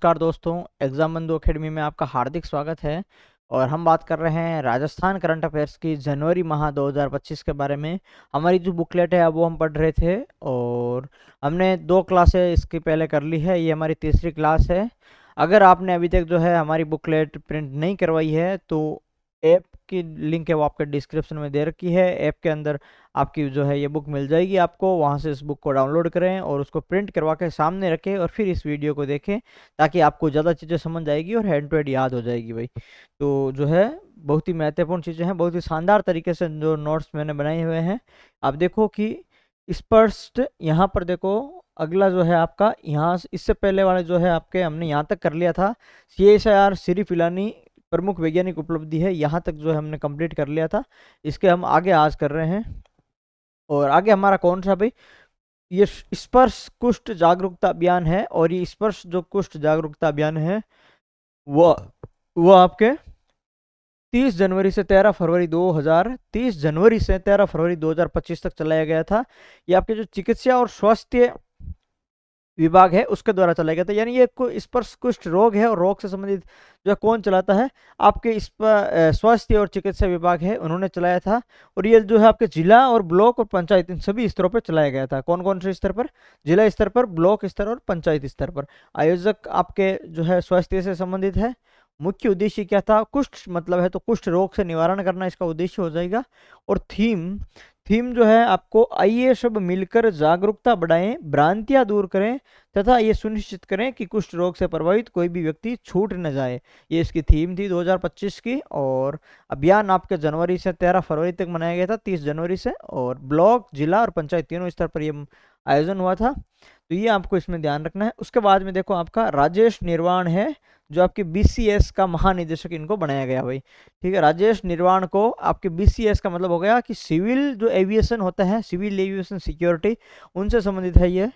नमस्कार दोस्तों, एग्जाम बंधु एकेडमी में आपका हार्दिक स्वागत है। और हम बात कर रहे हैं राजस्थान करंट अफेयर्स की जनवरी माह 2025 के बारे में। हमारी जो बुकलेट है वो हम पढ़ रहे थे और हमने 2 क्लासें इसकी पहले कर ली है। ये हमारी तीसरी क्लास है। अगर आपने अभी तक जो है हमारी बुकलेट प्रिंट नहीं करवाई है तो ऐप की लिंक है वो आपके डिस्क्रिप्शन में दे रखी है। ऐप के अंदर आपकी जो है ये बुक मिल जाएगी आपको। वहाँ से इस बुक को डाउनलोड करें और उसको प्रिंट करवा के सामने रखें और फिर इस वीडियो को देखें, ताकि आपको ज़्यादा चीज़ें समझ आएगी और हैंड टू हैंड याद हो जाएगी भाई। तो जो है बहुत ही महत्वपूर्ण चीज़ें हैं, बहुत ही शानदार तरीके से जो नोट्स मैंने बनाए हुए हैं। आप देखो कि स्पष्ट यहाँ पर देखो। अगला जो है आपका यहाँ इससे पहले वाले जो है आपके हमने यहाँ तक कर लिया था। CSIR सिरिफ इलानी प्रमुख वैज्ञानिक उपलब्धि है, यहाँ तक जो है हमने कंप्लीट कर लिया था। इसके हम आगे आज कर रहे हैं। और आगे हमारा कौन सा भाई, ये स्पर्श कुष्ठ जागरूकता अभियान है। और ये स्पर्श जो कुष्ठ जागरूकता अभियान है वो वो आपके 30 जनवरी से 13 फरवरी 2025 तक चलाया गया था। ये आपके जो चिकित्सा और स्वास्थ्य विभाग है उसके द्वारा चलाया गया था। यानी ये स्पर्श कुष्ठ रोग है और रोग से संबंधित जो है कौन चलाता है, आपके इस पर स्वास्थ्य और चिकित्सा विभाग है, उन्होंने चलाया था। और ये जो है आपके जिला और ब्लॉक और पंचायत इन सभी स्तरों पर चलाया गया था। कौन कौन से स्तर पर? जिला स्तर पर, ब्लॉक स्तर और पंचायत स्तर पर। आयोजक आपके जो है स्वास्थ्य से संबंधित है। मुख्य उद्देश्य क्या था? कुष्ठ मतलब है तो कुष्ठ रोग से निवारण करना इसका उद्देश्य हो जाएगा। और थीम थीम जो है आपको आइए सब मिलकर जागरूकता बढ़ाएं, भ्रांतियां दूर करें तथा ये सुनिश्चित करें कि कुष्ठ रोग से प्रभावित कोई भी व्यक्ति छूट न जाए। ये इसकी थीम थी 2025 की। और अभियान आपके जनवरी से 13 फरवरी तक मनाया गया था, 30 जनवरी से। और ब्लॉक, जिला और पंचायत तीनों स्तर पर यह आयोजन हुआ था। तो ये आपको इसमें ध्यान रखना है। उसके बाद में देखो आपका राजेश निर्वाण है, जो आपके BCS का महानिदेशक इनको बनाया गया भाई। ठीक है, राजेश निर्वाण को आपके BCS का मतलब हो गया कि सिविल जो एविएशन होता है, सिविल एविएशन सिक्योरिटी, उनसे संबंधित है ये।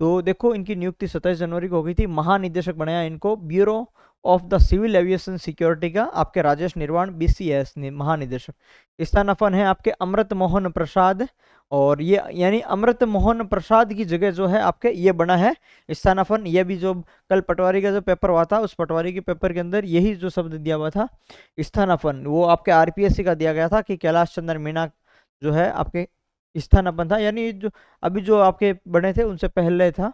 तो देखो इनकी नियुक्ति 27 जनवरी को हो गई थी। महानिदेशक बनाया इनको bureau of the civil aviation security का आपके राजेश निर्वाण, BCS महानिदेशक। स्थानापन्न है आपके अमृत मोहन प्रसाद। और ये यानी अमृत मोहन प्रसाद की जगह जो है आपके ये बना है स्थानापन्न। ये भी जो कल पटवारी का जो पेपर हुआ था, उस पटवारी के पेपर के अंदर यही जो शब्द दिया हुआ था स्थानापन्न, वो आपके RPSC का दिया गया था कि कैलाश चंद्र मीणा जो है आपके स्थानापन्न था। यानी जो अभी जो आपके बने थे उनसे पहले था।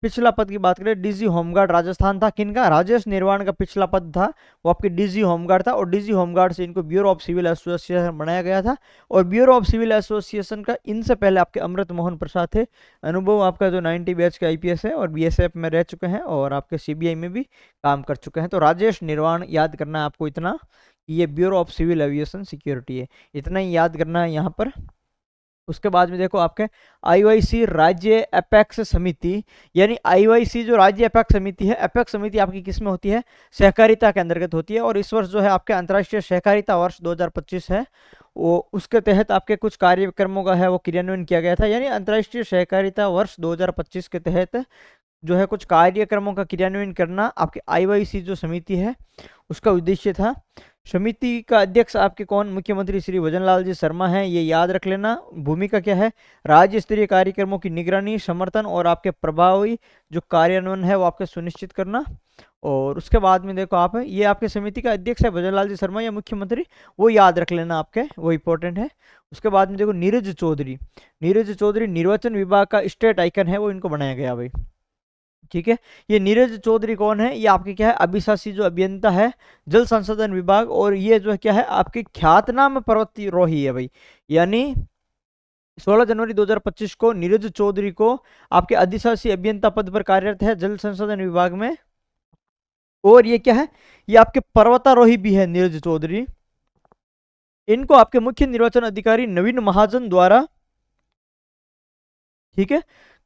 पिछला पद की बात करें, DG होमगार्ड राजस्थान था। किनका? राजेश निर्वाण का पिछला पद था वो आपके DG होमगार्ड था। और DG होमगार्ड से इनको ब्यूरो ऑफ सिविल एसोसिएशन बनाया गया था। और ब्यूरो ऑफ सिविल एसोसिएशन का इनसे पहले आपके अमृत मोहन प्रसाद थे। अनुभव आपका जो 90 बैच के IPS है और BSF में रह चुके हैं और आपके CBI में भी काम कर चुके हैं। तो राजेश निर्वाण याद करना है आपको इतना कि ये bureau of civil aviation security है, इतना ही याद करना है यहाँ पर। उसके बाद में देखो आपके IYC राज्य अपेक्स समिति, यानी IYC जो राज्य अपेक्स समिति है, अपेक्स समिति आपकी किस में होती है? सहकारिता के अंतर्गत होती है। और इस वर्ष जो है आपके अंतर्राष्ट्रीय सहकारिता वर्ष 2025 है, वो उसके तहत आपके कुछ कार्यक्रमों का है वो क्रियान्वयन किया गया था। यानी अंतर्राष्ट्रीय सहकारिता वर्ष 2025 के तहत जो है कुछ कार्यक्रमों का क्रियान्वयन करना आपके IYC जो समिति है उसका उद्देश्य था। समिति का अध्यक्ष आपके कौन? मुख्यमंत्री श्री भजनलाल जी शर्मा हैं, ये याद रख लेना। भूमिका क्या है? राज्य स्तरीय कार्यक्रमों की निगरानी, समर्थन और आपके प्रभावी जो कार्यान्वयन है वो आपके सुनिश्चित करना। और उसके बाद में देखो आप, ये आपके समिति का अध्यक्ष है भजनलाल जी शर्मा या मुख्यमंत्री, वो याद रख लेना आपके, वो इंपॉर्टेंट है। उसके बाद में देखो नीरज चौधरी, नीरज चौधरी निर्वाचन विभाग का स्टेट आइकन है, वो इनको बनाया गया भाई। ठीक है, ये नीरज चौधरी कौन है? ये आपके क्या है? अभिशासी जो अभियंता है जल संसाधन विभाग। और ये जो है क्या है? आपके ख्यातनाम पर्वतारोही है भाई। यानी 16 जनवरी 2025 को नीरज चौधरी को आपके अधिशासी अभियंता पद पर कार्यरत है जल संसाधन विभाग में। और ये क्या है? ये आपके पर्वतारोही भी है नीरज चौधरी। इनको आपके मुख्य निर्वाचन अधिकारी नवीन महाजन द्वारा, ठीक है,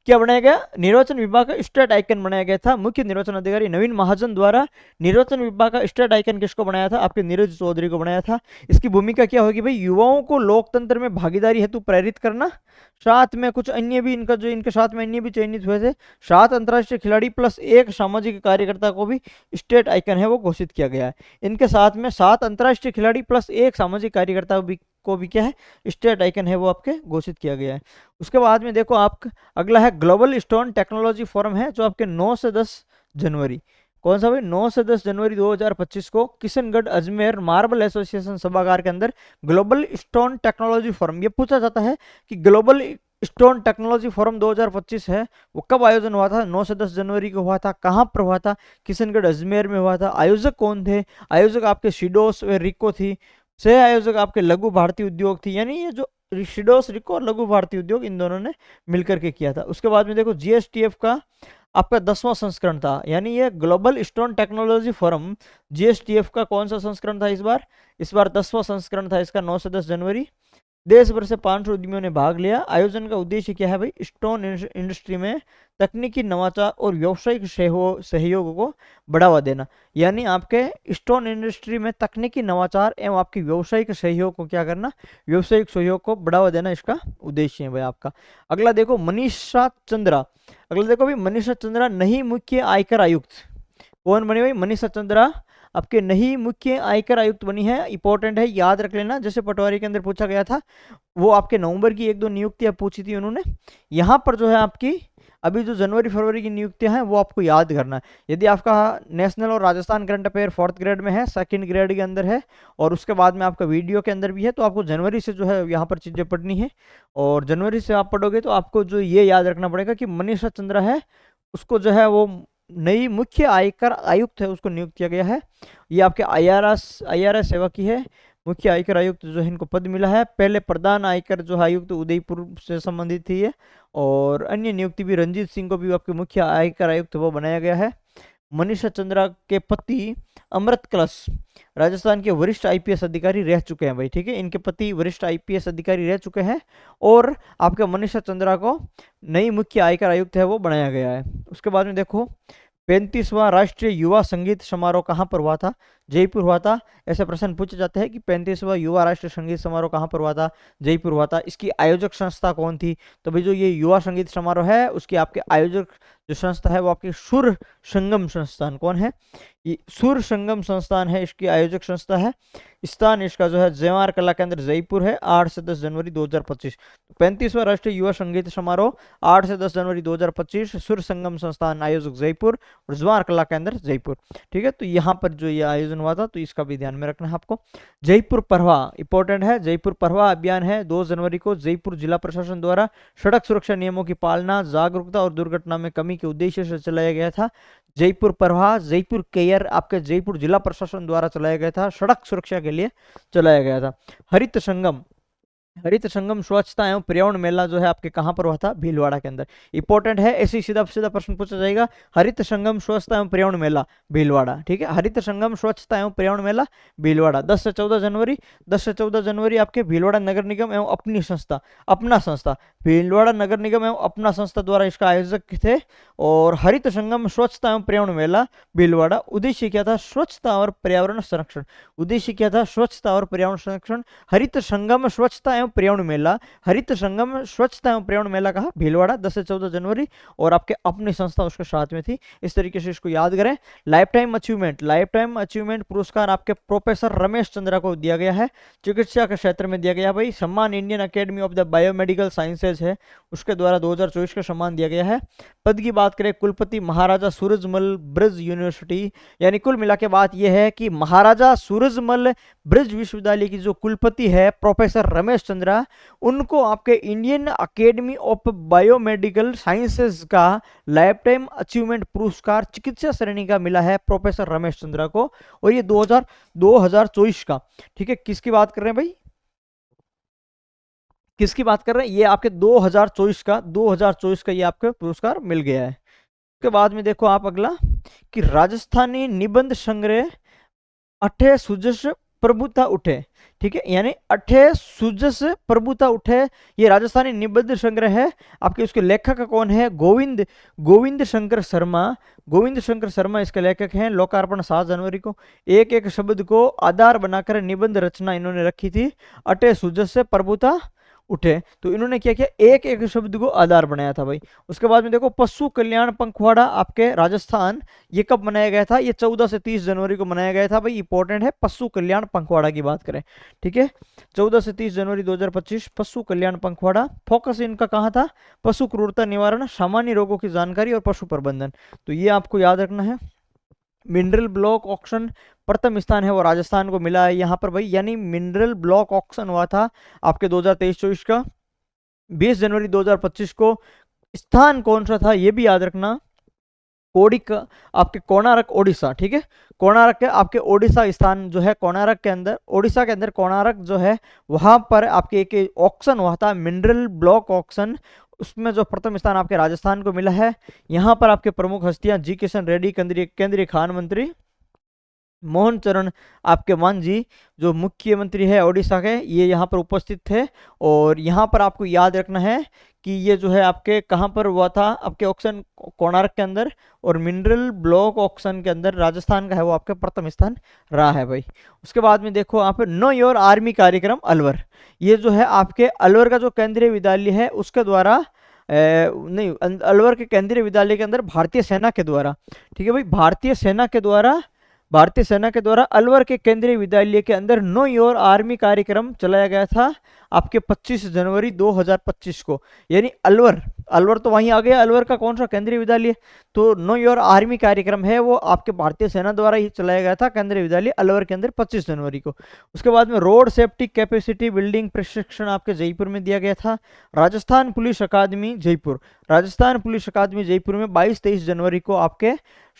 क्या बनाया गया? निर्वाचन विभाग का स्टेट आइकन बनाया गया था। मुख्य निर्वाचन अधिकारी नवीन महाजन द्वारा निर्वाचन विभाग का स्टेट आइकन किसको बनाया था? आपके नीरज चौधरी को बनाया था। इसकी भूमिका क्या होगी भाई? युवाओं को लोकतंत्र में भागीदारी हेतु प्रेरित करना। साथ में कुछ अन्य भी इनका जो इनके साथ में अन्य भी चयनित हुए थे, 7 अंतर्राष्ट्रीय खिलाड़ी प्लस 1 सामाजिक कार्यकर्ता को भी स्टेट आइकन है वो घोषित किया गया है। इनके साथ में 7 अंतर्राष्ट्रीय खिलाड़ी प्लस 1 सामाजिक कार्यकर्ता को भी क्या है? स्टेट आइकन है वो आपके घोषित किया गया है। उसके बाद में देखो आप, अगला है ग्लोबल स्टोन टेक्नोलॉजी फोरम है, जो आपके 9 से 10 जनवरी कौन सा भाई, 9 से 10 जनवरी 2025 को किशनगढ़ अजमेर मार्बल एसोसिएशन सभागार के अंदर ग्लोबल स्टोन टेक्नोलॉजी फोरम, ये पूछा जाता है कि ग्लोबल स्टोन टेक्नोलॉजी फोरम 2025 है वो कब आयोजन हुआ था, 9 से 10 जनवरी को हुआ था, कहाँ पर हुआ था, किशनगढ़ अजमेर में हुआ था। आयोजक कौन थे, आयोजक आपके शिडोस व रिको थी, सह आयोजक आपके लघु भारतीय उद्योग थी, यानी ये जो शिडोस रिको और लघु भारतीय उद्योग इन दोनों ने मिलकर के किया था। उसके बाद में देखो जीएसटीएफ का आपका 10वां संस्करण था, यानी ये ग्लोबल स्टोन टेक्नोलॉजी फोरम जीएसटीएफ का कौन सा संस्करण था, इस बार 10वां संस्करण था इसका, 9 से 10 जनवरी। देश भर से 500 उद्यमियों ने भाग लिया। आयोजन का उद्देश्य क्या है भाई, स्टोन इंडस्ट्री में तकनीकी नवाचार और व्यावसायिक सहयोग को बढ़ावा देना, यानी आपके स्टोन इंडस्ट्री में तकनीकी नवाचार एवं आपकी व्यावसायिक सहयोग को क्या करना, व्यावसायिक सहयोग को बढ़ावा देना इसका उद्देश्य है भाई आपका। अगला देखो मनीषा चंद्रा, अगला देखो भाई मनीषा चंद्रा नई मुख्य आयकर आयुक्त, कौन बनी भाई, मनीषा चंद्रा आपके नई मुख्य आयकर आयुक्त बनी है। इंपॉर्टेंट है, याद रख लेना, जैसे पटवारी के अंदर पूछा गया था, वो आपके नवंबर की 1-2 नियुक्तियां पूछी थी उन्होंने, यहाँ पर जो है आपकी अभी जो जनवरी फरवरी की नियुक्तियां हैं वो आपको याद करना है। यदि आपका नेशनल और Rajasthan current affair 4th grade में है, 2nd ग्रेड के अंदर है, और उसके बाद में आपका वीडियो के अंदर भी है, तो आपको जनवरी से जो है यहाँ पर चीज़ें पढ़नी है, और जनवरी से आप पढ़ोगे तो आपको जो ये याद रखना पड़ेगा कि मनीषा चंद्रा है, उसको जो है वो नई मुख्य आयकर आयुक्त है, उसको नियुक्त किया गया है। ये आपके आईआरएस सेवा की है, मुख्य आयकर आयुक्त जो है इनको पद मिला है। पहले प्रधान आयकर जो आयुक्त उदयपुर से संबंधित थी ये, और अन्य नियुक्ति भी रंजीत सिंह को भी आपके मुख्य आयकर आयुक्त वो बनाया गया है। मनीषा चंद्रा के पति अमृत कलश राजस्थान के वरिष्ठ आईपीएस अधिकारी रह चुके हैं भाई, ठीक है, इनके पति वरिष्ठ आईपीएस अधिकारी रह चुके हैं, और आपके मनीषा चंद्रा को नई मुख्य आयकर आयुक्त है वो बनाया गया है। उसके बाद में देखो 35वां राष्ट्रीय युवा संगीत समारोह कहाँ पर हुआ था, जयपुर हुआ था। ऐसे प्रश्न पूछे जाते हैं कि 35वां युवा राष्ट्रीय संगीत समारोह कहाँ पर हुआ था, जयपुर हुआ था। इसकी आयोजक संस्था कौन थी, तो भाई जो ये युवा संगीत समारोह है उसकी आपके आयोजक जो संस्था है वो आपकी सुर संगम संस्थान, कौन है, ये सुर संगम संस्थान है, इसकी आयोजक संस्था है। स्थान इसका जो है जवाहर कला केंद्र जयपुर है, 8 से 10 जनवरी 2025। 35वां राष्ट्रीय युवा संगीत समारोह 8 से 10 जनवरी 2025, सुर संगम संस्थान आयोजक जयपुर और जवाहर कला केंद्र जयपुर, ठीक है। तो यहाँ पर जो ये आयोजन हुआ था तो इसका भी ध्यान में रखना है आपको। जयपुर पहवा इंपॉर्टेंट है, जयपुर पहवा अभियान है 2 जनवरी को जयपुर जिला प्रशासन द्वारा सड़क सुरक्षा नियमों की पालना, जागरूकता और दुर्घटना में कमी के उद्देश्य से चलाया गया था। जयपुर प्रवाह, जयपुर केयर आपके जयपुर जिला प्रशासन द्वारा चलाया गया था, सड़क सुरक्षा के लिए चलाया गया था। हरित संगम, हरित संगम स्वच्छता एवं पर्यावरण मेला जो है आपके कहाँ पर हुआ था, भीलवाड़ा के अंदर। इंपॉर्टेंट है, ऐसे सीधा सीधा प्रश्न पूछा जाएगा, हरित संगम स्वच्छता एवं पर्यावरण मेला भीलवाड़ा, ठीक है, हरित संगम स्वच्छता एवं पर्यावरण मेला भीलवाड़ा 10 से 14 जनवरी। 10 से 14 जनवरी आपके भीलवाड़ा नगर निगम एवं अपनी संस्था, अपना संस्था भीलवाड़ा नगर निगम एवं अपना संस्था द्वारा इसका आयोजक थे। और हरित संगम स्वच्छता एवं पर्यावरण मेला भीलवाड़ा, उद्देश्य क्या था, स्वच्छता और पर्यावरण संरक्षण, उद्देश्य क्या था, स्वच्छता और पर्यावरण संरक्षण। हरित संगम स्वच्छता एवं पर्यावरण मेला, हरित संगम स्वच्छता एवं पर्यावरण मेला कहा भीलवाड़ा 10 से 14 जनवरी, और आपके अपनी संस्था उसके साथ में थी। इस तरीके से इसको याद करें। लाइफ टाइम अचीवमेंट पुरस्कार आपके प्रोफेसर रमेश चंद्रा को दिया गया है, चिकित्सा के क्षेत्र में दिया गया भाई। सम्मान Indian academy of the biomedical sciences है, उसके द्वारा 2024 का सम्मान दिया गया है। पद की बात करें, कुलपति महाराजा सूरजमल ब्रज यूनिवर्सिटी, यानी कुल मिला के बात यह है कि महाराजा सूरजमल ब्रज विश्वविद्यालय की जो कुलपति है प्रोफेसर रमेश चंद्रा, उनको आपके Indian academy of biomedical sciences का लाइफ टाइम अचीवमेंट पुरस्कार चिकित्सा श्रेणी का मिला है प्रोफेसर रमेश चंद्रा को, और ये 2024 का, ठीक है। किसकी बात कर रहे हैं भाई, किसकी बात कर रहे हैं, ये आपके 2024 का ये आपके पुरस्कार मिल गया है। उसके बाद में देखो आप अगला कि राजस्थानी निबंध संग्रह अठे सुजस प्रभुता उठे, ठीक है, यानी अठे सुजस प्रभुता उठे, ये राजस्थानी निबंध संग्रह है आपके। उसके लेखक कौन है, गोविंद शंकर शर्मा, गोविंद शंकर शर्मा इसके लेखक हैं। लोकार्पण 7 जनवरी को। एक एक शब्द को आधार बनाकर निबंध रचना इन्होंने रखी थी, अठे सुजस से प्रभुता उठे, तो इन्होंने क्या किया, एक एक शब्द को आधार बनाया था भाई। उसके बाद में देखो पशु कल्याण पंखवाड़ा आपके राजस्थान, ये कब मनाया गया था, ये 14 से 30 जनवरी को मनाया गया था भाई। इंपॉर्टेंट है, पशु कल्याण पंखवाड़ा की बात करें, ठीक है, 14 से 30 जनवरी 2025 पशु कल्याण पंखवाड़ा। फोकस इनका कहाँ था, पशु क्रूरता निवारण, सामान्य रोगों की जानकारी और पशु प्रबंधन, तो ये आपको याद रखना है। मिनरल ब्लॉक ऑक्शन प्रथम स्थान है वो राजस्थान को मिला है यहाँ पर भाई, यानी मिनरल ब्लॉक ऑक्शन हुआ था आपके 2023-24 का 20 जनवरी 2025 को। स्थान कौन सा था ये भी याद रखना, कोडिक आपके कोणार्क ओडिशा, ठीक है। कोणार्क के आपके ओडिशा स्थान जो है, कोणार्क के अंदर, ओडिशा के अंदर कोणार्क जो है, वहां पर आपके एक ऑक्शन हुआ था मिनरल ब्लॉक ऑक्शन, उसमें जो प्रथम स्थान आपके राजस्थान को मिला है। यहाँ पर आपके प्रमुख हस्तियां जी किशन रेड्डी केंद्रीय खान मंत्री, मोहन चरण आपके मांझी जो मुख्यमंत्री है ओडिशा के, ये यहाँ पर उपस्थित थे। और यहाँ पर आपको याद रखना है कि ये जो है आपके कहाँ पर हुआ था, आपके ऑक्शन कोणार्क के अंदर, और मिनरल ब्लॉक ऑक्शन के अंदर राजस्थान का है वो आपके प्रथम स्थान रहा है भाई। उसके बाद में देखो आप नो योर आर्मी कार्यक्रम अलवर, ये जो है आपके अलवर का जो केंद्रीय विद्यालय है उसके द्वारा नहीं, अलवर के केंद्रीय विद्यालय के अंदर भारतीय सेना के द्वारा, ठीक है भाई, भारतीय सेना के द्वारा अलवर के केंद्रीय विद्यालय के अंदर नो योर आर्मी कार्यक्रम चलाया गया था आपके 25 जनवरी 2025 को। यानी अलवर तो वहीं आ गया, अलवर का कौन सा केंद्रीय विद्यालय, तो नो योर आर्मी कार्यक्रम है वो आपके भारतीय सेना द्वारा ही चलाया गया था केंद्रीय विद्यालय अलवर के अंदर 25 जनवरी को। उसके बाद में रोड सेफ्टी कैपेसिटी बिल्डिंग प्रशिक्षण आपके जयपुर में दिया गया था। राजस्थान पुलिस अकादमी जयपुर, राजस्थान पुलिस अकादमी जयपुर में 22-23 जनवरी को आपके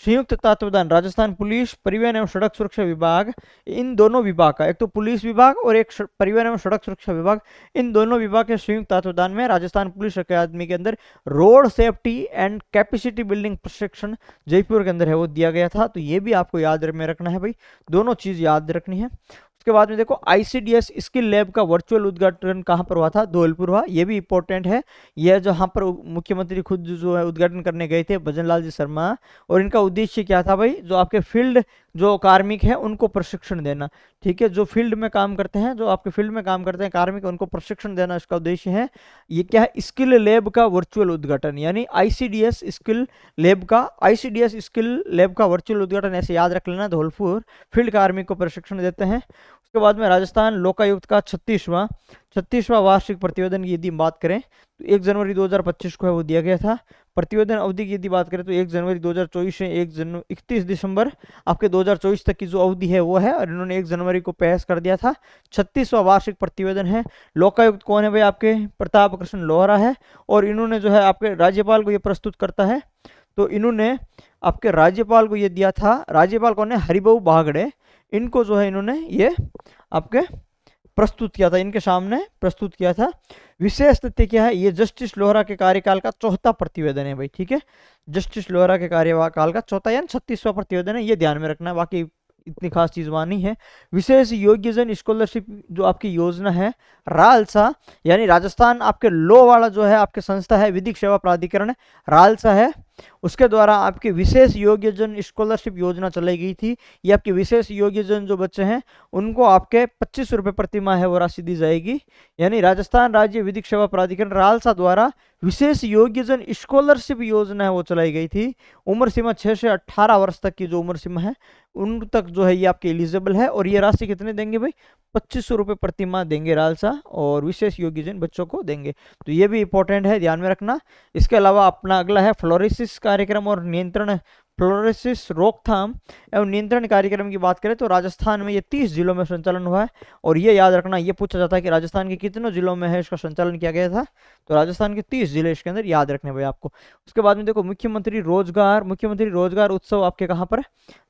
संयुक्त तत्वावधान राजस्थान पुलिस परिवहन एवं सड़क सुरक्षा विभाग, इन दोनों विभाग का, एक तो पुलिस विभाग और एक परिवहन एवं सड़क सुरक्षा विभाग, इन दोनों विभाग के संयुक्त तत्वावधान में राजस्थान पुलिस अकादमी के अंदर road safety and capacity building प्रशिक्षण जयपुर के अंदर है वो दिया गया था। तो ये भी आपको याद में रखना है भाई, दोनों चीज याद रखनी है। उसके बाद में देखो आईसीडीएस स्किल लैब का वर्चुअल उद्घाटन कहां पर हुआ था, धौलपुर हुआ, ये भी इंपॉर्टेंट है। यह जहां पर मुख्यमंत्री खुद जो है उद्घाटन करने गए थे भजन लाल जी शर्मा, और इनका उद्देश्य क्या था भाई, जो आपके फील्ड जो कार्मिक है उनको प्रशिक्षण देना, ठीक है, जो फील्ड में काम करते हैं, जो आपके फील्ड में काम करते हैं कार्मिक, उनको प्रशिक्षण देना इसका उद्देश्य है। ये क्या है, स्किल लैब का वर्चुअल उद्घाटन, यानी आईसीडीएस स्किल लैब का वर्चुअल उद्घाटन, ऐसे याद रख लेना, धौलपुर फील्ड कार्मिक को प्रशिक्षण देते हैं। उसके बाद में राजस्थान लोकायुक्त का 36वां वार्षिक प्रतिवेदन की यदि बात करें तो 1 जनवरी 2025 को है वो दिया गया था। प्रतिवेदन अवधि की यदि बात करें तो 1 जनवरी 2024 से 31 दिसंबर आपके 2024 तक की जो अवधि है वो है, और इन्होंने 1 जनवरी को पेश कर दिया था। 36वां वार्षिक प्रतिवेदन है। लोकायुक्त कौन है भाई, आपके प्रताप कृष्ण लोहरा है, और इन्होंने जो है आपके राज्यपाल को ये प्रस्तुत करता है। तो इन्होंने आपके राज्यपाल को ये दिया था, राज्यपाल कौन है, हरिबाबू बागड़े, इनको जो है इन्होंने ये आपके प्रस्तुत किया था, इनके सामने प्रस्तुत किया था। विशेष तथ्य क्या है, ये जस्टिस लोहरा के कार्यकाल का चौथा प्रतिवेदन है भाई, ठीक है, जस्टिस लोहरा के कार्यकाल का चौथा यानी 36वां प्रतिवेदन है, ये ध्यान में रखना, बाकी इतनी खास चीज वहां नहीं है। विशेष योग्यजन स्कॉलरशिप जो आपकी योजना है रालसा, यानी राजस्थान आपके लो वाला जो है आपके संस्था है विधिक सेवा प्राधिकरण रालसा है, उसके द्वारा आपके विशेष योग्यजन स्कॉलरशिप योजना चलाई गई थी। ये आपके विशेष योग्यजन जो बच्चे हैं उनको आपके 25 रुपये प्रति माह है वो राशि दी जाएगी। यानी राजस्थान राज्य विधिक सेवा प्राधिकरण रालसा द्वारा विशेष योग्यजन स्कॉलरशिप योजना है वो चलाई गई थी। उम्र सीमा 6 से 18 वर्ष तक की जो उम्र सीमा है उन तक जो है ये आपके एलिजिबल है, और ये राशि कितने देंगे भाई, 2500 रुपये प्रति माह देंगे रालसा, और विशेष योग्यजन बच्चों को देंगे। तो ये भी इंपॉर्टेंट है, ध्यान में रखना। इसके अलावा अपना अगला है फ्लोरोसिस कार्यक्रम और नियंत्रण, फ्लोरोसिस रोकथाम एवं नियंत्रण कार्यक्रम की बात करें तो राजस्थान में ये 30 जिलों में संचालन हुआ है। और ये याद रखना, ये पूछा जाता है कि राजस्थान के कितने जिलों में है इसका संचालन किया गया था, तो राजस्थान के 30 जिले इसके अंदर याद रखने भाई आपको। उसके बाद में देखो मुख्यमंत्री रोजगार उत्सव आपके कहाँ पर,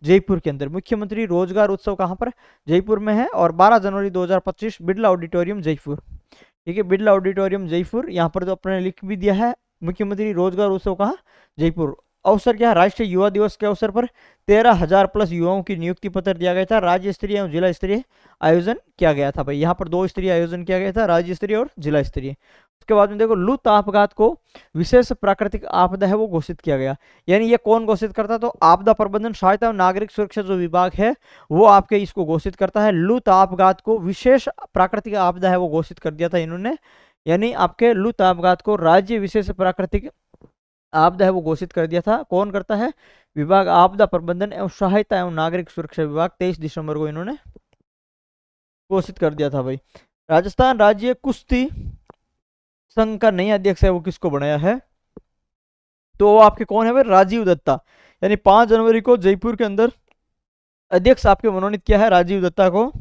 जयपुर के अंदर। मुख्यमंत्री रोजगार उत्सव कहाँ पर, जयपुर में है, और 12 जनवरी 2025 बिड़ला ऑडिटोरियम जयपुर, ठीक है, बिड़ला ऑडिटोरियम जयपुर। यहाँ पर जो अपने लिख भी दिया है मुख्यमंत्री रोजगार उत्सव कहाँ, जयपुर। अवसर क्या है, राष्ट्रीय युवा दिवस के अवसर पर 13,000 प्लस युवाओं की नियुक्ति पत्र दिया गया था। राज्य स्तरीय एवं जिला स्तरीय आयोजन किया गया था भाई, यहाँ पर 2 स्तरीय आयोजन किया गया था, राज्य स्तरीय और जिला स्तरीय। उसके बाद में देखो लू तापघात को विशेष प्राकृतिक आपदा है वो घोषित किया गया। यानी ये कौन घोषित करता, तो आपदा प्रबंधन सहायता एवं नागरिक सुरक्षा जो विभाग है वो आपके इसको घोषित करता है। लू तापघात को विशेष प्राकृतिक आपदा है वो घोषित कर दिया था इन्होंने। यानी आपके लू तापघात को राज्य विशेष प्राकृतिक आपदा है वो घोषित कर दिया था। कौन करता है, विभाग आपदा प्रबंधन एवं सहायता एवं नागरिक सुरक्षा विभाग, 23 दिसंबर को इन्होंने घोषित कर दिया था भाई। राजस्थान राज्य कुश्ती संघ का नया अध्यक्ष है वो किसको बनाया है, तो वो आपके कौन है भाई, राजीव दत्ता। यानी 5 जनवरी को जयपुर के अंदर अध्यक्ष आपके मनोनीत किया है राजीव दत्ता को।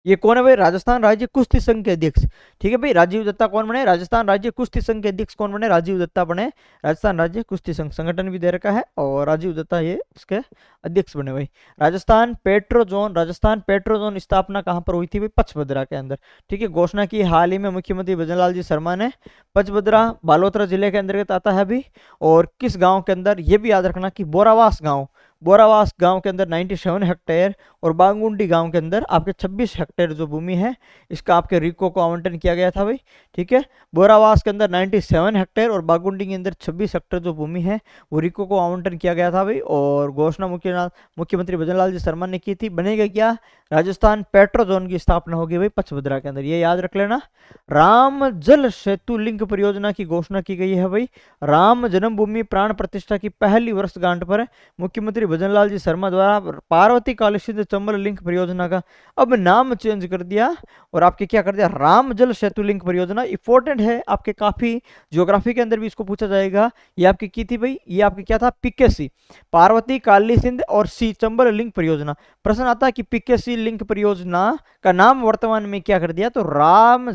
ये कौन है भाई? राजस्थान राज्य कुश्ती संघ के अध्यक्ष। ठीक है भाई, राजीव दत्ता कौन बने? राजस्थान राज्य कुश्ती संघ के अध्यक्ष कौन बने? राजीव दत्ता बने राजस्थान राज्य कुश्ती संघ। संगठन भी दे रखा है और राजीव दत्ता ये इसके अध्यक्ष बने भाई। Rajasthan petro zone, Rajasthan petro zone स्थापना कहाँ पर हुई थी भाई? पचबदरा के अंदर। ठीक है, घोषणा की हाल ही में मुख्यमंत्री भजनलाल जी शर्मा ने। पचबदरा बालोतरा जिले के अंतर्गत आता है अभी। और किस गाँव के अंदर? ये भी याद रखना कि बोरावास गाँव, बोरावास गांव के अंदर 97 हेक्टेयर और बागुंडी गांव के अंदर आपके 26 हेक्टेयर जो भूमि है इसका आपके रिको को आवंटन किया गया था भाई। ठीक है, बोरावास के अंदर 97 हेक्टेयर और बागुंडी के अंदर 26 हेक्टेयर जो भूमि है वो रिको को आवंटन किया गया था भाई। और घोषणा मुख्यमंत्री भजनलाल जी शर्मा ने की थी। बनेगा क्या? राजस्थान पेट्रो जोन की स्थापना होगी भाई पचबदरा के अंदर, ये याद रख लेना। राम जल सेतु लिंक परियोजना की घोषणा की गई है भाई। राम जन्मभूमि प्राण प्रतिष्ठा की पहली वर्षगांठ पर मुख्यमंत्री भजनलाल जी शर्मा द्वारा पार्वती काली सिंधु चंबल लिंक परियोजना का अब नाम चेंज कर दिया और आपके क्या कर दिया? राम जल सेतु लिंक परियोजना। इंपॉर्टेंट है आपके, काफी ज्योग्राफी के अंदर भी इसको पूछा जाएगा। ये आपकी की थी भाई, ये आपकी क्या था? पीकेसी, पार्वती काली सिंध और सी चंबल लिंक परियोजना। प्रश्न आता है कि पीकेसी लिंक परियोजना का नाम वर्तमान में क्या कर दिया? तो राम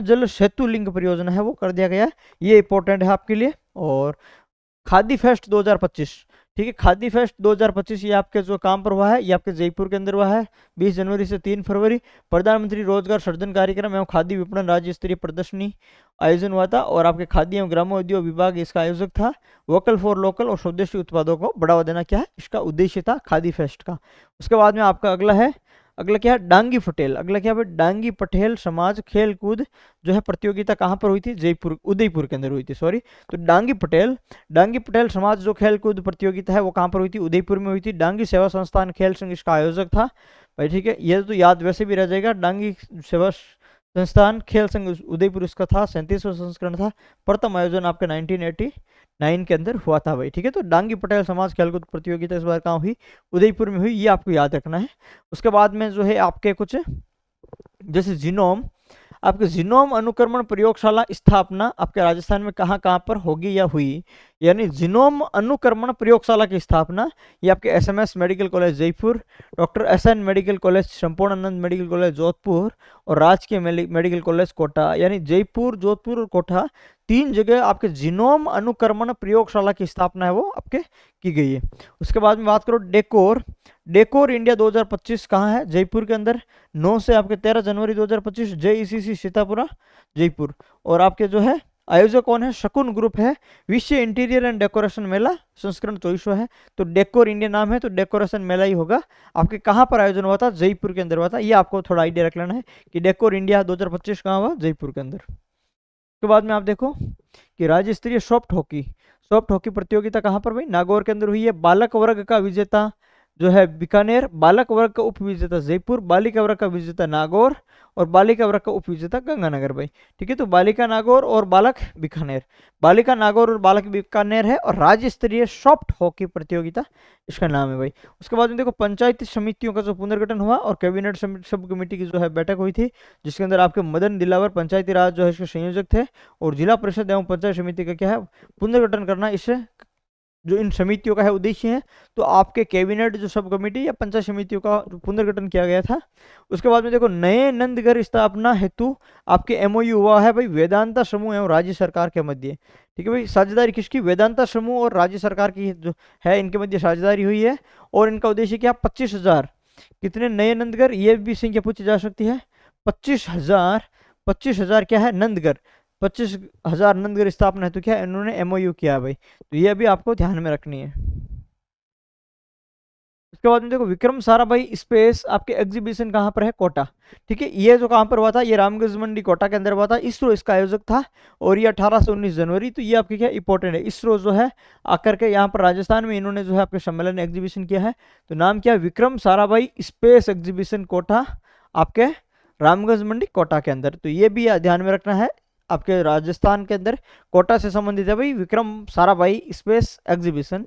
जल सेतु लिंक परियोजना है वो कर दिया गया। ये इंपॉर्टेंट है आपके लिए। और खादी फेस्ट 2025, ठीक है, खादी फेस्ट 2025 ये आपके जो काम पर हुआ है ये आपके जयपुर के अंदर हुआ है 20 जनवरी से 3 फरवरी। प्रधानमंत्री रोजगार सृजन कार्यक्रम एवं खादी विपणन राज्य स्तरीय प्रदर्शनी आयोजन हुआ था और आपके खादी एवं ग्रामोद्योग विभाग इसका आयोजक था। वोकल फॉर लोकल और स्वदेशी उत्पादों को बढ़ावा देना क्या है इसका उद्देश्य था खादी फेस्ट का। उसके बाद में आपका अगला क्या है? डांगी पटेल। अगला क्या है? डांगी पटेल समाज खेल कूद जो है प्रतियोगिता कहाँ पर हुई थी? जयपुर, उदयपुर के अंदर हुई थी, सॉरी। तो डांगी पटेल समाज जो खेल कूद प्रतियोगिता है वो कहाँ पर हुई थी? उदयपुर में हुई थी। डांगी सेवा संस्थान खेल संघ इसका आयोजक था भाई। ठीक है, ये तो याद वैसे भी रह जाएगा। डांगी सेवा संस्थान खेल संघ उदयपुर इसका था, 37वां संस्करण था। प्रथम आयोजन आपके 1989 के अंदर हुआ था भाई। ठीक है, तो डांगी पटेल समाज खेलकूद प्रतियोगिता इस बार कहाँ हुई? उदयपुर में हुई, ये आपको याद रखना है। उसके बाद में जो है आपके कुछ जैसे जीनोम, आपके जीनोम अनुक्रमण प्रयोगशाला स्थापना आपके राजस्थान में कहाँ कहाँ पर होगी या हुई? यानी जीनोम अनुक्रमण प्रयोगशाला की स्थापना ये आपके SMS medical college Jaipur, doctor SN medical college, Sampurnanand medical college Jodhpur और राजकीय मेडिकल कॉलेज कोटा, यानी जयपुर, जोधपुर और कोटा 3 जगह आपके जीनोम अनुक्रमण प्रयोगशाला की स्थापना है वो आपके की गई है। उसके बाद में बात करो डेकोर इंडिया 2025 कहाँ है? जयपुर के अंदर। 9 से आपके 13 जनवरी 2025 JECC सीतापुरा जयपुर। और आपके जो है आयोजक कौन है? शकुन ग्रुप है। विश्व इंटीरियर एंड डेकोरेशन मेला संस्करण 24वां है। तो डेकोर इंडिया नाम है तो डेकोरेशन मेला ही होगा। आपके कहाँ पर आयोजन हुआ था? जयपुर के अंदर हुआ था। ये आपको थोड़ा आइडिया रख लेना है कि डेकोर इंडिया 2025 कहाँ हुआ? जयपुर के अंदर। उसके बाद में आप देखो कि राज्य स्तरीय सॉफ्ट हॉकी प्रतियोगिता कहाँ पर भाई? नागौर के अंदर हुई है। बालक वर्ग का विजेता जो है बीकानेर, बालक वर्ग का उप विजेता जयपुर, बालिका वर्ग का विजेता नागौर और बालिका वर्ग का उप विजेता गंगानगर भाई। ठीक है, तो बालिका नागौर और बालक बीकानेर, बालिका नागौर और बालक बीकानेर है और राज्य स्तरीय सॉफ्ट हॉकी प्रतियोगिता इसका नाम है भाई। उसके बाद में देखो पंचायती समितियों का जो पुनर्गठन हुआ और कैबिनेट सब कमेटी की जो है बैठक हुई थी जिसके अंदर आपके मदन दिलावर पंचायती राज जो है इसके संयोजक थे और जिला परिषद एवं पंचायत समिति का क्या है? पुनर्गठन करना इससे जो इन समितियों का है उद्देश्य है। तो आपके कैबिनेट जो सब कमेटी या पंचायत समितियों का पुनर्गठन किया गया था। उसके बाद में देखो नए नंदघर स्थापना हेतु आपके MOU हुआ है भाई वेदांता समूह एवं राज्य सरकार के मध्य। ठीक है भाई, साझेदारी किसकी? वेदांता समूह और राज्य सरकार की जो है इनके मध्य साझेदारी हुई है। और इनका उद्देश्य क्या? 25,000 कितने नए नंदघर? ये भी संख्या पूछी जा सकती है। 25,000 क्या है? नंदघर, 25,000 नंदघर स्थापना है तो क्या इन्होंने MOU किया है भाई। तो ये भी आपको ध्यान में रखनी है। उसके बाद में देखो विक्रम साराभाई स्पेस आपके एग्जीबिशन कहाँ पर है? कोटा। ठीक है, ये जो कहाँ पर हुआ था? ये रामगंज मंडी कोटा के अंदर हुआ था। इसरो इसका आयोजक था और ये 18 से 19 जनवरी। तो ये आपके क्या इंपॉर्टेंट है? इसरो जो है आकर के यहाँ पर राजस्थान में इन्होंने जो है आपके सम्मेलन एग्जीबिशन किया है। तो नाम क्या है? विक्रम साराभाई स्पेस एग्जीबिशन कोटा आपके रामगंज मंडी कोटा के अंदर। तो ये भी ध्यान में रखना है, आपके राजस्थान के अंदर कोटा से संबंधित है भाई विक्रम साराभाई स्पेस एग्जीबिशन।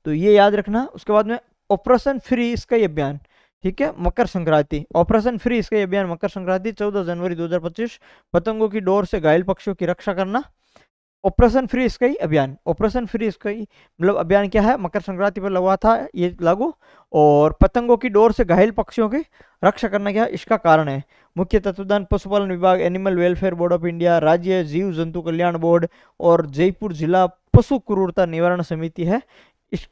तो ये याद रखना। उसके बाद में ऑपरेशन फ्री स्काई अभियान, ठीक है, Makar Sankranti, operation free sky अभियान मकर संक्रांति 14 जनवरी 2025 पतंगों की डोर से घायल पक्षियों की रक्षा करना। ऑपरेशन फ्री स्काई अभियान, ऑपरेशन फ्री स्काई मतलब अभियान क्या है, मकर संक्रांति पर लगा था ये लागू। और पतंगों की डोर से घायल पक्षियों की रक्षा करना क्या इसका कारण है। मुख्य तत्वदान पशुपालन विभाग, animal welfare board of India, राज्य जीव जंतु कल्याण बोर्ड और जयपुर जिला पशु क्रूरता निवारण समिति है।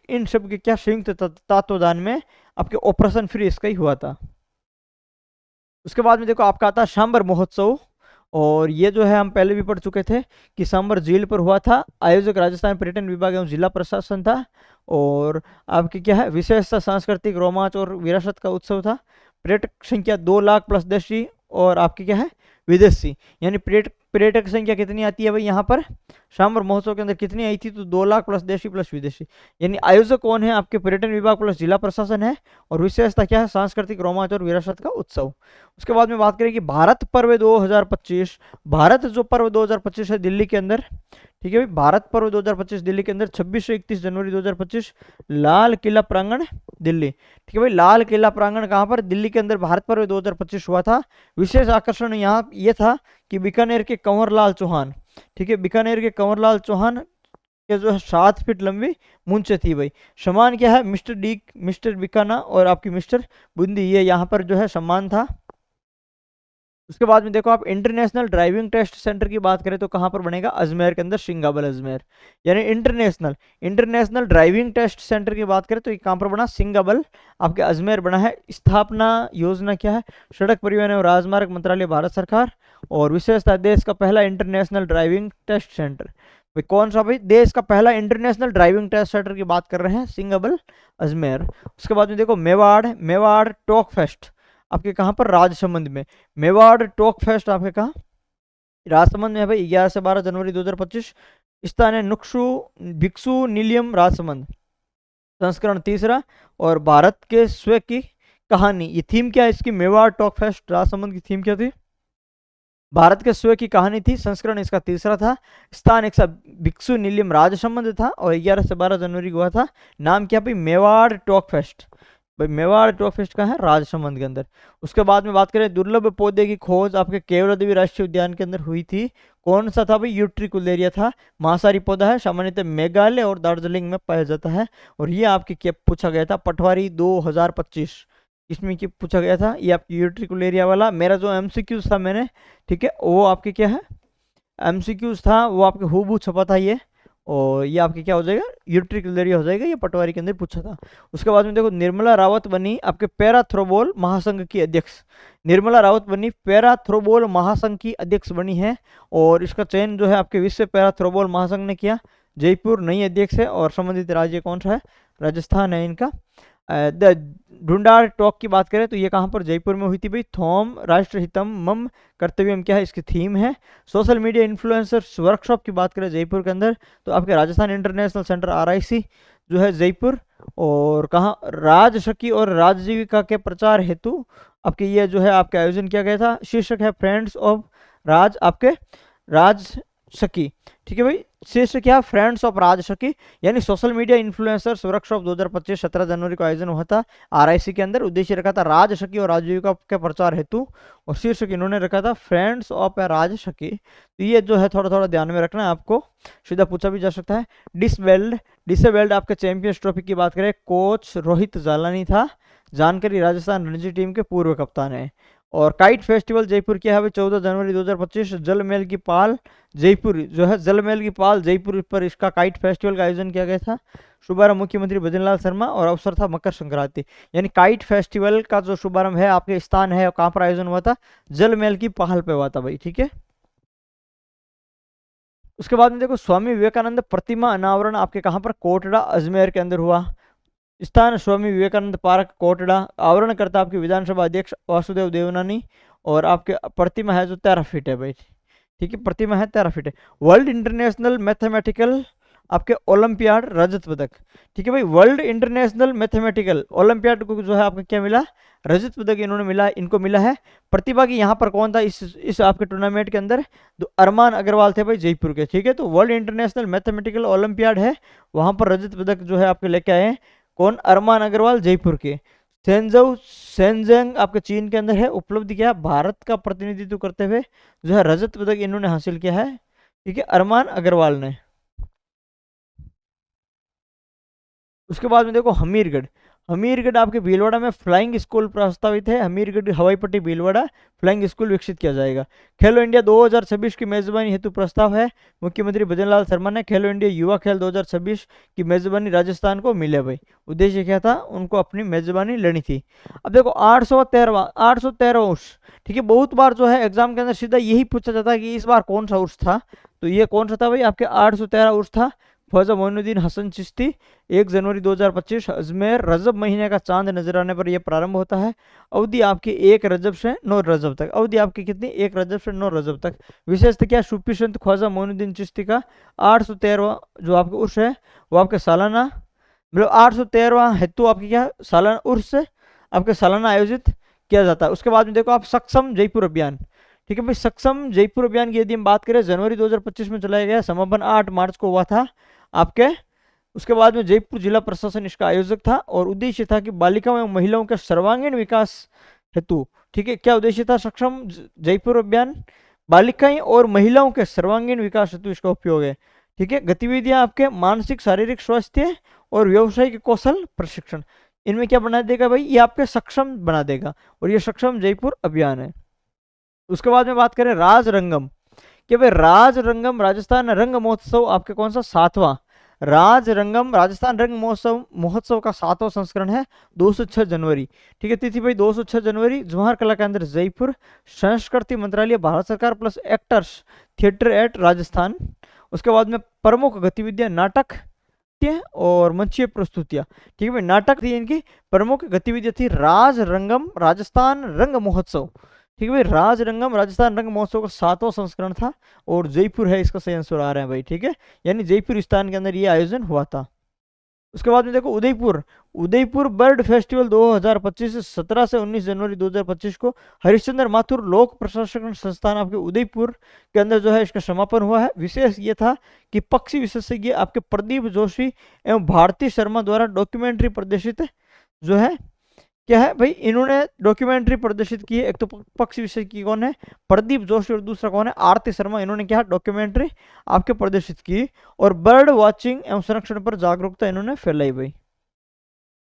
इन सब के क्या संयुक्त तत्वदान में आपके ऑपरेशन फ्री स्काई हुआ था। उसके बाद में देखो आपका आता है सांबर महोत्सव, और ये जो है हम पहले भी पढ़ चुके थे कि सांबर झील पर हुआ था। आयोजक राजस्थान पर्यटन विभाग एवं जिला प्रशासन था। और आपकी क्या है विशेषता सांस्कृतिक रोमांच और विरासत का उत्सव था। पर्यटक संख्या 2 लाख प्लस देशी और आपकी क्या है विदेशी, यानी पर्यटक संख्या कितनी आती है भाई यहाँ पर सांबर महोत्सव के अंदर कितनी आई थी, तो 2 लाख प्लस देशी प्लस विदेशी। यानी आयोजक कौन है, आपके पर्यटन विभाग प्लस जिला प्रशासन है। और विशेषता क्या है, सांस्कृतिक रोमांच और विरासत का उत्सव। उसके बाद में बात करें कि भारत पर्व 2025, भारत जो पर्व 2025 है दिल्ली के अंदर, ठीक है भाई, भारत पर्व 2025 दिल्ली के अंदर 26 से 31 जनवरी 2025 लाल किला प्रांगण दिल्ली, ठीक है भाई। लाल किला प्रांगण कहाँ पर, दिल्ली के अंदर भारत पर्व 2025 हुआ था। विशेष आकर्षण यहाँ ये था कि बीकानेर के कंवरलाल चौहान, ठीक है, बीकानेर के कंवरलाल चौहान के जो है 7 फीट लंबी मूंछें थी भाई। सम्मान क्या है, मिस्टर डी, मिस्टर बीकाना और आपकी मिस्टर बूंदी, ये यहाँ पर जो है सम्मान था। उसके बाद में देखो आप इंटरनेशनल ड्राइविंग टेस्ट सेंटर की बात करें तो कहाँ पर बनेगा, अजमेर के अंदर, सिंगाबल अजमेर। यानी इंटरनेशनल ड्राइविंग टेस्ट सेंटर की बात करें तो ये कहाँ पर बना, सिंगाबल आपके अजमेर बना है। स्थापना योजना क्या है, सड़क परिवहन एवं राजमार्ग मंत्रालय भारत सरकार। और विशेषता देश का पहला इंटरनेशनल ड्राइविंग टेस्ट सेंटर, भाई कौन सा भाई, देश का पहला इंटरनेशनल ड्राइविंग टेस्ट सेंटर की बात कर रहे हैं, सिंगाबल अजमेर। उसके बाद में देखो मेवाड़ टॉक फेस्ट आपके कहाँ पर, राजसमंद में। मेवाड़ टॉक फेस्ट आपके कहाँ, राजसमंद में भाई। 11 से 12 जनवरी 2025। स्थान है नुक्सू भिक्षु नीलियम राजसमंद, संस्करण 3। और भारत के स्व की कहानी, ये थीम क्या है इसकी, मेवाड़ टॉक फेस्ट राजसमंद की थीम क्या थी, भारत के स्व की कहानी थी। संस्करण इसका 3 था। स्थान एक भिक्षु नीलियम राजसमंद था और 11 से 12 जनवरी को हुआ था। नाम क्या भाई, मेवाड़ टॉक फेस्ट। भाई मेवाड़ टॉक फेस्ट का है, राजसमंद के अंदर। उसके बाद में बात करें दुर्लभ पौधे की खोज आपके केवल देवी राष्ट्रीय उद्यान के अंदर हुई थी। कौन सा था भाई, यूट्रिकुलेरिया था। मांसाहारी पौधा है, सामान्यतः मेघालय और दार्जिलिंग में पाया जाता है। और ये आपके क्या पूछा गया था, पटवारी 2025 इसमें क्या पूछा गया था, ये आपकी यूट्रिकुलेरिया वाला। मेरा जो एमसीक्यूज था मैंने, ठीक है, वो आपके क्या है एमसीक्यूज था, वो आपके हूबहू छपा था ये। और ये आपके क्या हो जाएगा, यूट्रिकुलेरिया हो जाएगा, ये पटवारी के अंदर पूछा था। उसके बाद में देखो निर्मला रावत बनी आपके पैरा थ्रोबॉल महासंघ की अध्यक्ष। निर्मला रावत बनी पैरा थ्रोबॉल महासंघ की अध्यक्ष बनी है। और इसका चयन जो है आपके विश्व पैरा थ्रोबॉल महासंघ ने किया। जयपुर नई अध्यक्ष है और संबंधित राज्य कौन सा है, राजस्थान है इनका। ढूंढाड़ टॉक की बात करें तो ये कहाँ पर, जयपुर में हुई थी भाई। थॉम राष्ट्रहितम मम कर्तव्यम क्या है इसकी थीम है। सोशल मीडिया इन्फ्लुएंसर्स वर्कशॉप की बात करें जयपुर के अंदर तो आपके राजस्थान इंटरनेशनल सेंटर RIC जो है जयपुर। और कहाँ, राजशकी और राजजीविका के प्रचार हेतु आपके ये जो है आपके आयोजन किया गया था। शीर्षक है फ्रेंड्स ऑफ राज आपके राजशकी, ठीक है भाई। शीर्षक क्या, फ्रेंड्स ऑफ राजशकी, यानी सोशल मीडिया इन्फ्लुएंसर्स वर्कशॉप 2025 17 जनवरी को आयोजन हुआ था RIC के अंदर। उद्देश्य रखा था राजशकी और राजजीविका के प्रचार हेतु। और शीर्षक इन्होंने रखा था फ्रेंड्स ऑफ राजशकी। तो ये जो है थोड़ा थोड़ा ध्यान में रखना है, आपको सीधा पूछा भी जा सकता है। डिसेबल्ड आपके चैंपियंस ट्रॉफी की बात करें, कोच रोहित जालानी था। जानकारी राजस्थान रणजी टीम के पूर्व कप्तान है। और काइट फेस्टिवल जयपुर क्या है 14 जनवरी 2025। जलमहल की पाल जयपुर जो है, जलमहल की पाल जयपुर पर इसका काइट फेस्टिवल का आयोजन किया गया था। शुभारंभ मुख्यमंत्री भजनलाल शर्मा और अवसर था मकर संक्रांति। यानी काइट फेस्टिवल का जो शुभारंभ है आपके स्थान है और कहाँ पर आयोजन हुआ था, जलमहल की पहाड़ पे हुआ था भाई, ठीक है। उसके बाद में देखो स्वामी विवेकानंद प्रतिमा अनावरण आपके कहाँ पर, कोटड़ा अजमेर के अंदर हुआ। स्थान स्वामी विवेकानंद पार्क कोटड़ा। आवरणकर्ता आपके विधानसभा अध्यक्ष वासुदेव देवनानी। और आपके प्रतिमा है जो 13 फीट है भाई, ठीक है, प्रतिमा है 13 फीट है। वर्ल्ड इंटरनेशनल मैथमेटिकल आपके ओलंपियाड रजत पदक, ठीक है भाई। वर्ल्ड इंटरनेशनल मैथमेटिकल ओलंपियाड को जो है आपको क्या मिला, रजत पदक इन्होंने मिला, इनको मिला है। प्रतिभा की यहाँ पर कौन था इस आपके टूर्नामेंट के अंदर, तो अरमान अग्रवाल थे भाई जयपुर के, ठीक है। तो वर्ल्ड इंटरनेशनल मैथमेटिकल ओलंपियाड है, वहां पर रजत पदक जो है आपके लेके आए हैं कौन, अरमान अग्रवाल जयपुर के। शेंजंग आपके चीन के अंदर है। उपलब्धि क्या, भारत का प्रतिनिधित्व करते हुए जो है रजत पदक इन्होंने हासिल किया है। ठीक है, अरमान अग्रवाल ने। उसके बाद में देखो हमीरगढ़। हमीरगढ़ आपके भीलवाड़ा में फ्लाइंग स्कूल प्रस्तावित है। हमीरगढ़ हवाई पट्टी भीलवाड़ा फ्लाइंग स्कूल विकसित किया जाएगा। खेलो इंडिया 2026 की मेजबानी हेतु प्रस्ताव है। मुख्यमंत्री भजनलाल शर्मा ने खेलो इंडिया युवा खेल 2026 की मेजबानी राजस्थान को मिले भाई। उद्देश्य क्या था, उनको अपनी मेजबानी लेनी थी। अब देखो 813 उर्स। ठीक है, बहुत बार जो है एग्जाम के अंदर सीधा यही पूछा जाता है कि इस बार कौन सा उर्स था। तो ये कौन सा था भाई, आपके 813 उर्स था। ख्वाजा मोइनुद्दीन हसन चिश्ती 1 जनवरी 2025 अजमेर। रजब महीने का चांद नजर आने पर यह प्रारंभ होता है। अवधि आपकी 1 रजब से 9 रजब तक। अवधि आपकी कितनी, 1 रजब से 9 रजब तक। विशेषता क्या, सूफी संत ख्वाजा मोइनुद्दीन चिश्ती का 813वां जो आपका उर्स है वो आपके सालाना, मतलब 813वां हेतु आपकी क्या सालाना उर्स आपके सालाना आयोजित किया जाता है। उसके बाद में देखो आप सक्षम जयपुर अभियान। ठीक है भाई, सक्षम जयपुर अभियान की यदि हम बात करें जनवरी 2025 में चलाया गया, समापन 8 मार्च को हुआ था आपके। उसके बाद में जयपुर जिला प्रशासन इसका आयोजक था और उद्देश्य था कि बालिकाओं एवं महिलाओं के सर्वांगीण विकास हेतु, ठीक है, क्या उद्देश्य था, सक्षम जयपुर अभियान बालिकाएं और महिलाओं के सर्वांगीण विकास हेतु इसका उपयोग है। ठीक है, गतिविधियां आपके मानसिक शारीरिक स्वास्थ्य और व्यवसायिक कौशल प्रशिक्षण, इनमें क्या बना देगा भाई, ये आपके सक्षम बना देगा और ये सक्षम जयपुर अभियान है। उसके बाद में बात करें राज रंगम, कि भाई राज रंगम राजस्थान रंग महोत्सव आपके कौन सा 7वां, राज रंगम राजस्थान रंग महोत्सव का 7वां संस्करण है 206 जनवरी। ठीक है, तिथि भाई 206 जनवरी, जवाहर कला केंद्र जयपुर, संस्कृति मंत्रालय भारत सरकार plus actors theatre at Rajasthan. उसके बाद में प्रमुख गतिविधियां नाटक और मंचीय प्रस्तुतियां। ठीक है भाई, नाटक थी इनकी, प्रमुख गतिविधियां थी राज रंगम राजस्थान रंग महोत्सव। ठीक है भाई, राज रंगम राजस्थान रंग महोत्सव का 7वां संस्करण था और जयपुर है इसका सही आंसर आ रहा है भाई। ठीक है, यानी जयपुर स्थान के अंदर ये आयोजन हुआ था। उसके बाद में देखो उदयपुर, उदयपुर बर्ड फेस्टिवल 2025 17 से 19 जनवरी 2025 को हरिश्चंद्र माथुर लोक प्रशासन संस्थान आपके उदयपुर के अंदर जो है इसका समापन हुआ है। विशेष ये था कि पक्षी विशेषज्ञ आपके प्रदीप जोशी एवं भारती शर्मा द्वारा डॉक्यूमेंट्री प्रदर्शित जो है, क्या है भाई, इन्होंने डॉक्यूमेंट्री प्रदर्शित की है। एक तो पक्षी विशेषज्ञ कौन है, प्रदीप जोशी, और दूसरा कौन है, आरती शर्मा। इन्होंने क्या डॉक्यूमेंट्री आपके प्रदर्शित की और बर्ड वाचिंग एवं संरक्षण पर जागरूकता इन्होंने फैलाई भाई।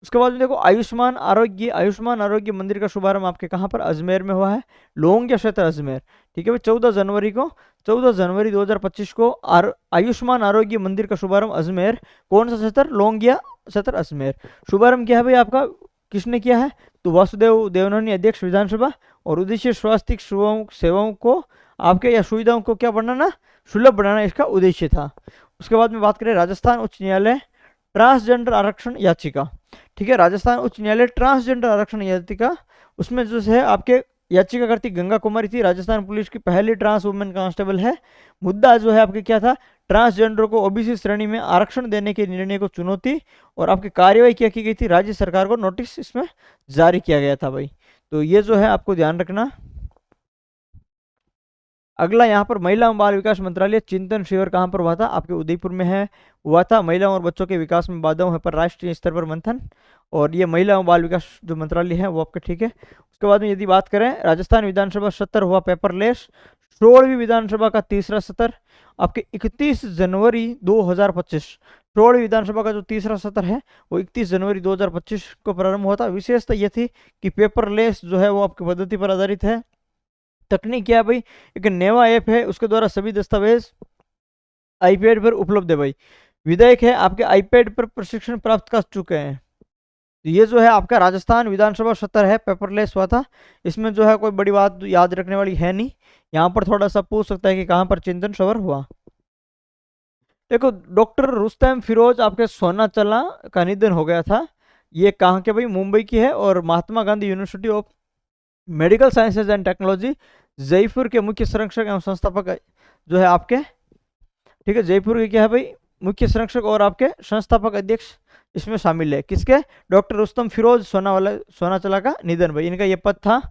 उसके बाद में देखो आयुष्मान आरोग्य, आयुष्मान आरोग्य मंदिर का शुभारंभ आपके कहाँ पर, अजमेर में हुआ है, लोंगिया क्षेत्र अजमेर। ठीक है भाई, 14 जनवरी को, 14 जनवरी 2025 को आयुष्मान आरोग्य मंदिर का शुभारंभ अजमेर, कौन सा क्षेत्र, लोंगिया क्षेत्र अजमेर। शुभारंभ किया है भाई आपका, किसने किया है, तो वासुदेव देवनानी अध्यक्ष विधानसभा। और उद्देश्य स्वास्थ्य सेवाओं को आपके या सुविधाओं को क्या बनाना, सुलभ बनाना इसका उद्देश्य था। उसके बाद में बात करें राजस्थान उच्च न्यायालय ट्रांसजेंडर आरक्षण याचिका। ठीक है, राजस्थान उच्च न्यायालय ट्रांसजेंडर आरक्षण याचिका, उसमें जो है आपके याचिकाकर्ती गंगा कुमारी थी, राजस्थान पुलिस की पहली ट्रांस वुमेन कांस्टेबल है। मुद्दा जो है आपके क्या था, ट्रांसजेंडर को ओबीसी श्रेणी में आरक्षण देने के निर्णय को चुनौती, और आपकी कार्यवाही क्या की गई थी, राज्य सरकार को नोटिस इसमें जारी किया गया था भाई। तो ये जो है आपको ध्यान रखना। अगला यहाँ पर महिला एवं बाल विकास मंत्रालय चिंतन शिविर कहाँ पर हुआ था, आपके उदयपुर में है हुआ था। महिलाओं और बच्चों के विकास में बाधाओं पर राष्ट्रीय स्तर पर मंथन, और ये महिला एवं बाल विकास जो मंत्रालय है वो आपका। ठीक है, उसके बाद में यदि बात करें राजस्थान विधानसभा सत्र हुआ पेपरलेस, 16वीं विधानसभा का तीसरा सत्र आपके 31 जनवरी 2025, 16वीं विधानसभा का जो तीसरा सत्र है वो 31 जनवरी 2025 को प्रारंभ हुआ था। विशेषता ये थी कि पेपरलेस जो है वो आपकी पद्धति पर आधारित है। तकनीक क्या है भाई, एक नेवा ऐप है, उसके द्वारा सभी दस्तावेज आईपैड पर उपलब्ध है भाई। विधायक है आपके आईपैड पर प्रशिक्षण प्राप्त कर चुके हैं। तो ये जो है आपका राजस्थान विधानसभा सत्र है, पेपरलेस हुआ था। इसमें जो है कोई बड़ी बात याद रखने वाली है नहीं। यहाँ पर थोड़ा सा पूछ सकता है कि कहाँ पर चिंतन शिविर हुआ। देखो डॉक्टर रुस्तम फिरोज आपके सोनाचला का निधन हो गया था। ये कहाँ के भाई, मुंबई की है, और Mahatma Gandhi University of Medical Sciences and Technology Jaipur के मुख्य संरक्षक एवं संस्थापक जो है आपके। ठीक है, जयपुर के क्या है भाई, मुख्य संरक्षक और आपके संस्थापक अध्यक्ष इसमें शामिल है। किसके, डॉक्टर रुस्तम फिरोज सोनाचला का निधन भाई, इनका ये पद था।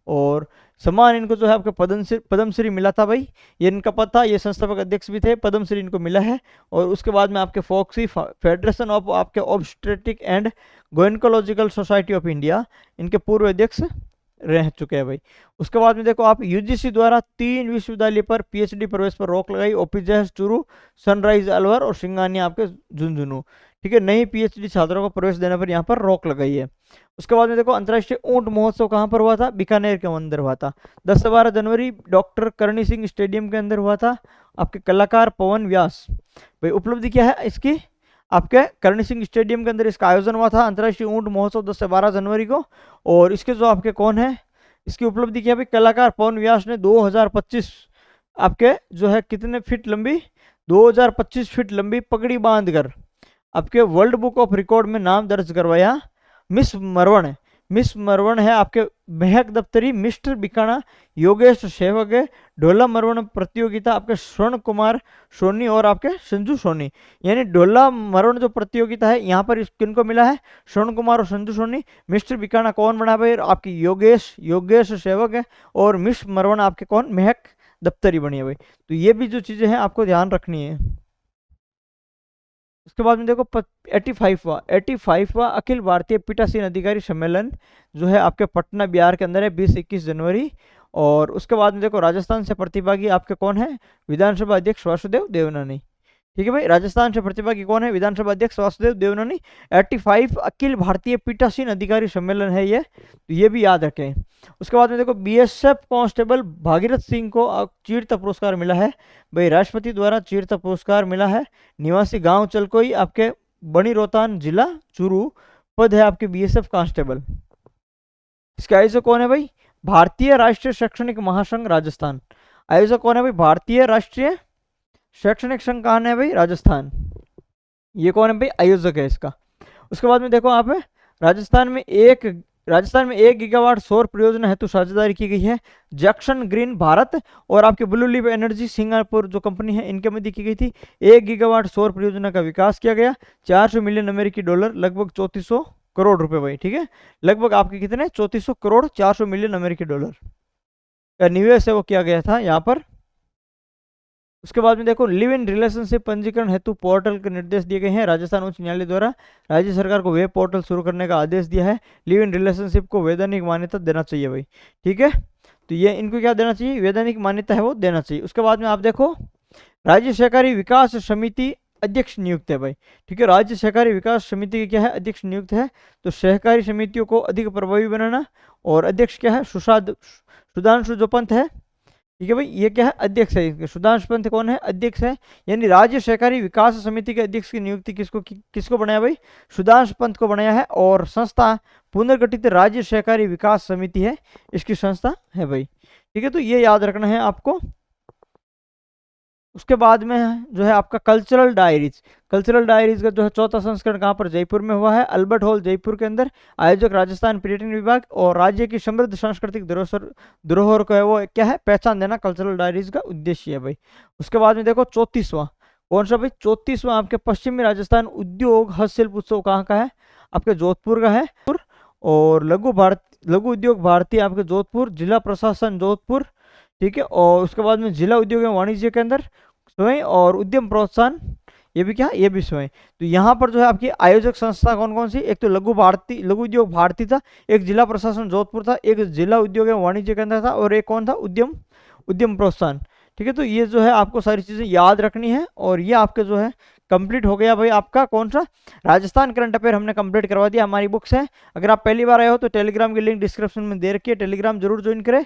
और सम्मान इनको जो है आपके पद्मश्री मिला था भाई, ये इनका पद था। ये संस्थापक अध्यक्ष भी थे, पद्मश्री इनको मिला है। और उसके बाद में आपके फॉक्सी फेडरेशन ऑफ आपके obstetric and gynaecological society of India, इनके पूर्व अध्यक्ष रह चुके हैं भाई। उसके बाद में देखो आप यूजीसी द्वारा 3 विश्वविद्यालय पर पीएचडी प्रवेश पर रोक लगाई, ओपीजेएस चूरू, सनराइज अलवर और सिंगानिया आपके झुंझुनू। ठीक है, नई पीएचडी छात्रों को प्रवेश देने पर यहाँ पर रोक लगाई है। उसके बाद में देखो अंतर्राष्ट्रीय ऊंट महोत्सव कहाँ पर हुआ था, बीकानेर के अंदर हुआ था। 10 से 12 जनवरी डॉक्टर करणी सिंह स्टेडियम के अंदर हुआ था। आपके कलाकार पवन व्यास, भाई उपलब्धि क्या है इसकी, आपके करणी सिंह स्टेडियम के अंदर इसका आयोजन हुआ था अंतर्राष्ट्रीय ऊंट महोत्सव 10 से 12 जनवरी को। और इसके जो आपके कौन है, इसकी उपलब्धि क्या भाई, कलाकार पवन व्यास ने 2025 आपके जो है कितने फीट लंबी, 2025 फीट लंबी पगड़ी बांधकर आपके वर्ल्ड बुक ऑफ रिकॉर्ड में नाम दर्ज करवाया। मिस मरवण है, मिस मरवण है आपके महक दफ्तरी, मिस्टर बिकाना योगेश सेवक है, ढोला मरवण प्रतियोगिता आपके स्वर्ण कुमार सोनी और आपके संजू सोनी। यानी ढोला मरवण जो प्रतियोगिता है यहाँ पर किनको मिला है, स्वर्ण कुमार और संजू सोनी। मिस्टर बिकाना कौन बना भाई, आपकी योगेश सेवक है। और मिस मरवण आपके कौन, महक दफ्तरी बनी है भाई। तो ये भी जो चीजें हैं आपको ध्यान रखनी है। उसके बाद में देखो 85वां अखिल भारतीय पीठासीन अधिकारी सम्मेलन जो है आपके पटना बिहार के अंदर है 20-21 जनवरी। और उसके बाद में देखो राजस्थान से प्रतिभागी आपके कौन है, विधानसभा अध्यक्ष वासुदेव देवनानी। ठीक है भाई, राजस्थान से प्रतिभागी कौन है, विधानसभा अध्यक्ष वासुदेव देवनानी। 85 अखिल भारतीय पीठासीन अधिकारी सम्मेलन है ये, तो ये भी याद रखें। उसके बाद में देखो बीएसएफ कांस्टेबल भागीरथ सिंह को चीरता पुरस्कार मिला है भाई, राष्ट्रपति द्वारा चीरता पुरस्कार मिला है। निवासी गांव चलकोई आपके बनी रोहतान जिला चूरू, पद है आपके बीएसएफ कांस्टेबल। इसके आयोजक कौन है भाई, भारतीय राष्ट्रीय शैक्षणिक महासंघ राजस्थान। आयोजक कौन है भाई, भारतीय राष्ट्रीय शैक्षणिक संघ कहाँ है भाई, राजस्थान। ये कौन है भाई, आयोजक है इसका। उसके बाद में देखो आप राजस्थान में 1 गीगावाट सौर परियोजना हेतु साझेदारी की गई है जैक्सन ग्रीन भारत और आपके ब्लू लीफ एनर्जी सिंगापुर जो कंपनी है इनके मध्य की गई थी। 1 गीगावाट सौर परियोजना का विकास किया गया, 400 मिलियन अमेरिकी डॉलर, लगभग 3400 करोड़ रुपए भाई। ठीक है, लगभग आपके कितने 3400 करोड़ 400 मिलियन अमेरिकी डॉलर का निवेश है वो किया गया था यहाँ पर। उसके बाद में देखो लिव इन रिलेशनशिप पंजीकरण हेतु पोर्टल के निर्देश दिए गए हैं। राजस्थान उच्च न्यायालय द्वारा राज्य सरकार को वेब पोर्टल शुरू करने का आदेश दिया है। लिव इन रिलेशनशिप को वैधानिक मान्यता देना चाहिए भाई। ठीक है, तो ये इनको क्या देना चाहिए, वैधानिक मान्यता है वो देना चाहिए। उसके बाद में आप देखो राज्य सहकारी विकास समिति अध्यक्ष नियुक्त है भाई। ठीक है, राज्य सहकारी विकास समिति के क्या है, अध्यक्ष नियुक्त है। तो सहकारी समितियों को अधिक प्रभावी बनाना, और अध्यक्ष क्या है, सुधांशु जो पंत है। ठीक है भाई, ये क्या है, अध्यक्ष है। सुधांशु पंत कौन है, अध्यक्ष है। यानी राज्य सहकारी विकास समिति के अध्यक्ष की नियुक्ति किसको बनाया भाई, सुधांशु पंत को बनाया है। और संस्था पुनर्गठित राज्य सहकारी विकास समिति है, इसकी संस्था है भाई। ठीक है, तो ये याद रखना है आपको। उसके बाद में जो है आपका कल्चरल डायरीज का जो है 4था संस्करण कहाँ पर, जयपुर में हुआ है, अल्बर्ट हॉल जयपुर के अंदर। आयोजक राजस्थान पर्यटन विभाग, और राज्य की समृद्ध सांस्कृतिक धरोहर को है वो क्या है, पहचान देना कल्चरल डायरीज का उद्देश्य है भाई। उसके बाद में देखो 34वां कौन सा भाई, 34वां आपके पश्चिमी राजस्थान उद्योग हस्तशिल्प उत्सव कहाँ का है, आपके जोधपुर का है। और लघु उद्योग भारती आपके जोधपुर, जिला प्रशासन जोधपुर। ठीक है, और उसके बाद में जिला उद्योग एवं वाणिज्य के अंदर स्वयं, और उद्यम प्रोत्साहन ये भी क्या, ये भी स्वयं। तो यहाँ पर जो है आपकी आयोजक संस्था कौन कौन सी, एक तो लघु उद्योग भारती था, एक जिला प्रशासन जोधपुर था, एक जिला उद्योग एवं वाणिज्य केंद्र था, और एक कौन था, उद्यम प्रोत्साहन। ठीक है, तो ये जो है आपको सारी चीजें याद रखनी है। और ये आपके जो है कंप्लीट हो गया भाई आपका कौन सा, राजस्थान करंट अफेयर हमने कंप्लीट करवा दिया। हमारी बुक्स है, अगर आप पहली बार आए हो तो टेलीग्राम की लिंक डिस्क्रिप्शन में दे रखी है, टेलीग्राम जरूर ज्वाइन करें।